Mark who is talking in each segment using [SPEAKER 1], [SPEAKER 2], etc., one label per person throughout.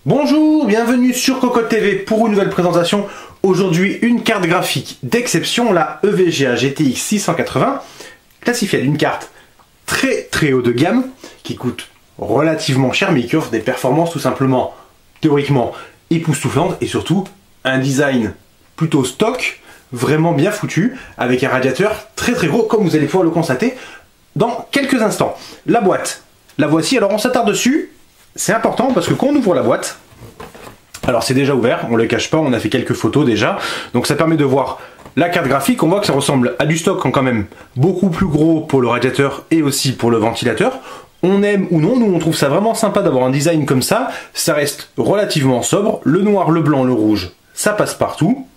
[SPEAKER 1] Bonjour, bienvenue sur Cocotte TV pour une nouvelle présentation. Aujourd'hui, une carte graphique d'exception, la EVGA GTX 680, classifiée d'une carte très haut de gamme, qui coûte relativement cher, mais qui offre des performances tout simplement, théoriquement, époustouflantes, et surtout, un design plutôt stock, vraiment bien foutu, avec un radiateur très gros, comme vous allez pouvoir le constater dans quelques instants. La boîte, la voici, alors on s'attarde dessus. C'est important parce que quand on ouvre la boîte, alors c'est déjà ouvert, on ne le cache pas, on a fait quelques photos déjà, donc ça permet de voir la carte graphique. On voit que ça ressemble à du stock quand même beaucoup plus gros pour le radiateur et aussi pour le ventilateur. On aime ou non, nous on trouve ça vraiment sympa d'avoir un design comme ça reste relativement sobre, le noir, le blanc, le rouge, ça passe partout,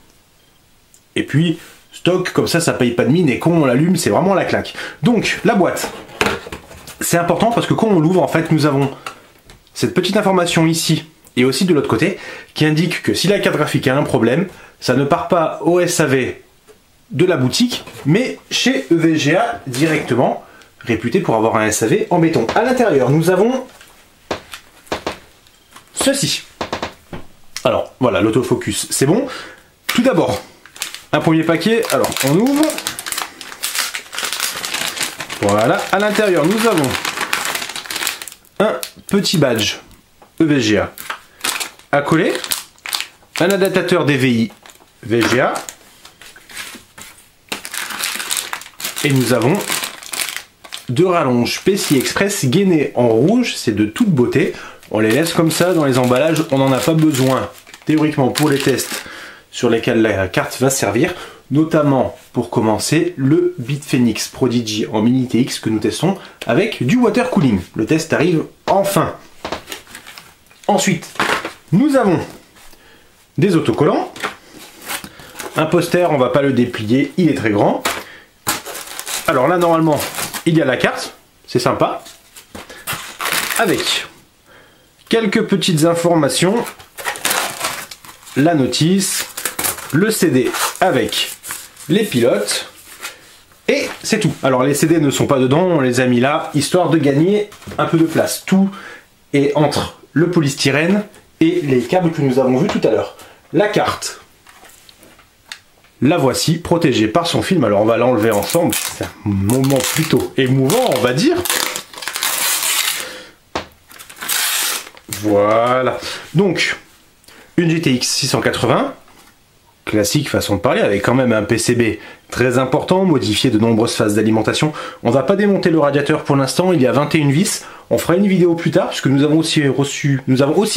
[SPEAKER 1] et puis stock comme ça paye pas de mine, et quand on l'allume c'est vraiment la claque. Donc la boîte, c'est important parce que quand on l'ouvre en fait nous avons cette petite information ici et aussi de l'autre côté qui indique que si la carte graphique a un problème, ça ne part pas au SAV de la boutique, mais chez EVGA directement, réputé pour avoir un SAV en béton. À l'intérieur, nous avons ceci. Alors voilà, l'autofocus, c'est bon. Tout d'abord, un premier paquet. Alors on ouvre. Voilà, à l'intérieur, nous avons un petit badge EVGA à coller, un adaptateur DVI VGA, et nous avons deux rallonges PCI Express gainées en rouge, c'est de toute beauté. On les laisse comme ça dans les emballages, on n'en a pas besoin théoriquement pour les tests sur lesquels la carte va servir, notamment pour commencer le BitFenix Prodigy en Mini TX que nous testons avec du water cooling. Le test arrive enfin. Ensuite, nous avons des autocollants, un poster, on va pas le déplier, il est très grand. Alors là normalement il y a la carte, c'est sympa, avec quelques petites informations, la notice, le CD avec les pilotes, et c'est tout. Alors les CD ne sont pas dedans, on les a mis là, histoire de gagner un peu de place. Tout est entre le polystyrène et les câbles que nous avons vus tout à l'heure. La carte, la voici, protégée par son film. Alors on va l'enlever ensemble, c'est un moment plutôt émouvant, on va dire. Voilà. Donc, une GTX 680, classique façon de parler, avec quand même un PCB très important, modifié de nombreuses phases d'alimentation. On va pas démonter le radiateur pour l'instant, il y a 21 vis. On fera une vidéo plus tard, puisque nous avons aussi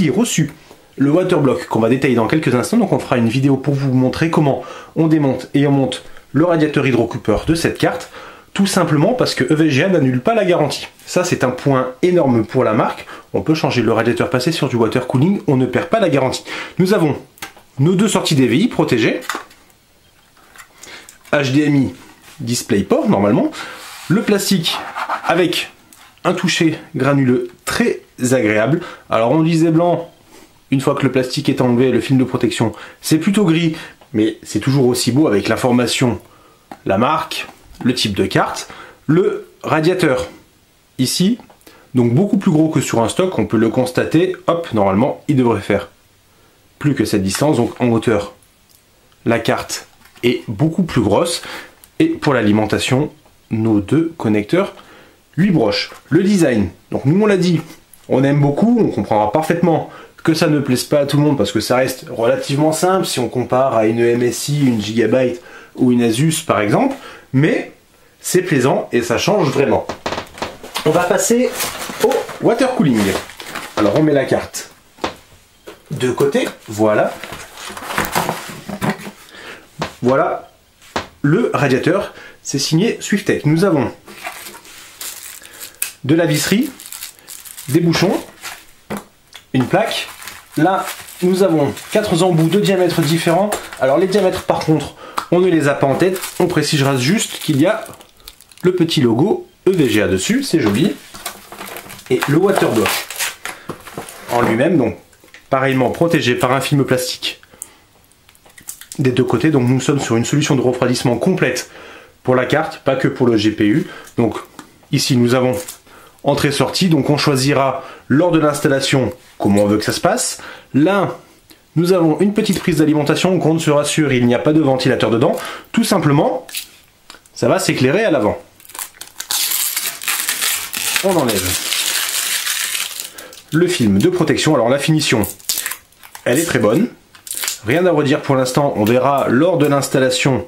[SPEAKER 1] reçu le waterblock qu'on va détailler dans quelques instants. Donc on fera une vidéo pour vous montrer comment on démonte et on monte le radiateur hydrocoupeur de cette carte, tout simplement parce que EVGA n'annule pas la garantie. Ça c'est un point énorme pour la marque. On peut changer le radiateur, passer sur du water cooling, on ne perd pas la garantie. Nous avons nos deux sorties DVI protégées, HDMI DisplayPort normalement, le plastique avec un toucher granuleux très agréable. Alors on disait blanc, une fois que le plastique est enlevé, le film de protection, c'est plutôt gris, mais c'est toujours aussi beau avec l'information, la marque, le type de carte, le radiateur ici, donc beaucoup plus gros que sur un stock, on peut le constater, hop, normalement il devrait faire plus que cette distance, donc en hauteur la carte est beaucoup plus grosse, et pour l'alimentation, nos deux connecteurs 8 broches. Le design, donc nous on l'a dit, on aime beaucoup, on comprendra parfaitement que ça ne plaise pas à tout le monde parce que ça reste relativement simple si on compare à une MSI, une Gigabyte ou une Asus par exemple, mais c'est plaisant et ça change vraiment. On va passer au water cooling. Alors on met la carte de côté, voilà. Voilà le radiateur, c'est signé Swiftech. Nous avons de la visserie, des bouchons, une plaque. Là, nous avons 4 embouts de diamètres différents. Alors les diamètres par contre, on ne les a pas en tête. On précisera juste qu'il y a le petit logo EVGA dessus, c'est joli. Et le waterblock en lui-même, donc pareillement protégé par un film plastique des deux côtés. Donc nous sommes sur une solution de refroidissement complète pour la carte, pas que pour le GPU. Donc ici nous avons entrée-sortie, donc on choisira lors de l'installation comment on veut que ça se passe. Là, nous avons une petite prise d'alimentation, qu'on se rassure, il n'y a pas de ventilateur dedans. Tout simplement, ça va s'éclairer à l'avant. On enlève le film de protection. Alors la finition, elle est très bonne. Rien à redire pour l'instant, on verra lors de l'installation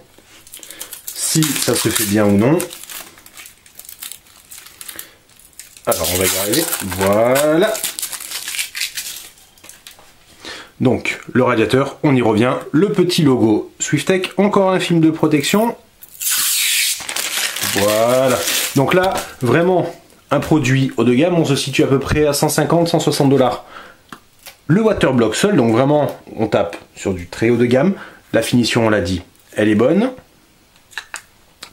[SPEAKER 1] si ça se fait bien ou non. Alors on va y arriver, voilà. Donc le radiateur, on y revient, le petit logo Swiftech, encore un film de protection. Voilà, donc là vraiment un produit haut de gamme, on se situe à peu près à 150-160 $. Le waterblock seul, donc vraiment on tape sur du très haut de gamme. La finition, on l'a dit, elle est bonne.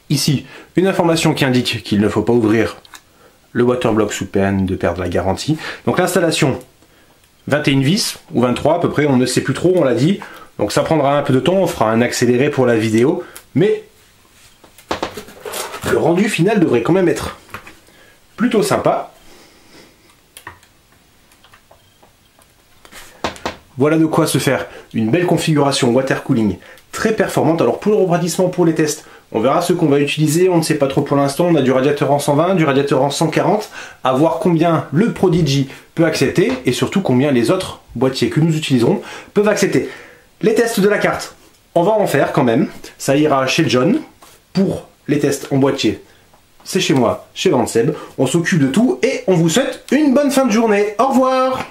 [SPEAKER 1] Ici, une information qui indique qu'il ne faut pas ouvrir le waterblock sous peine de perdre la garantie. Donc l'installation, 21 vis, ou 23 à peu près, on ne sait plus trop, on l'a dit. Donc ça prendra un peu de temps, on fera un accéléré pour la vidéo. Mais le rendu final devrait quand même être plutôt sympa. Voilà de quoi se faire une belle configuration water cooling très performante. Alors pour le refroidissement, pour les tests, on verra ce qu'on va utiliser, on ne sait pas trop pour l'instant. On a du radiateur en 120, du radiateur en 140, à voir combien le Prodigy peut accepter et surtout combien les autres boîtiers que nous utiliserons peuvent accepter. Les tests de la carte, on va en faire quand même. Ça ira chez John. Pour les tests en boîtier, c'est chez moi, chez Venteseb. On s'occupe de tout et on vous souhaite une bonne fin de journée. Au revoir!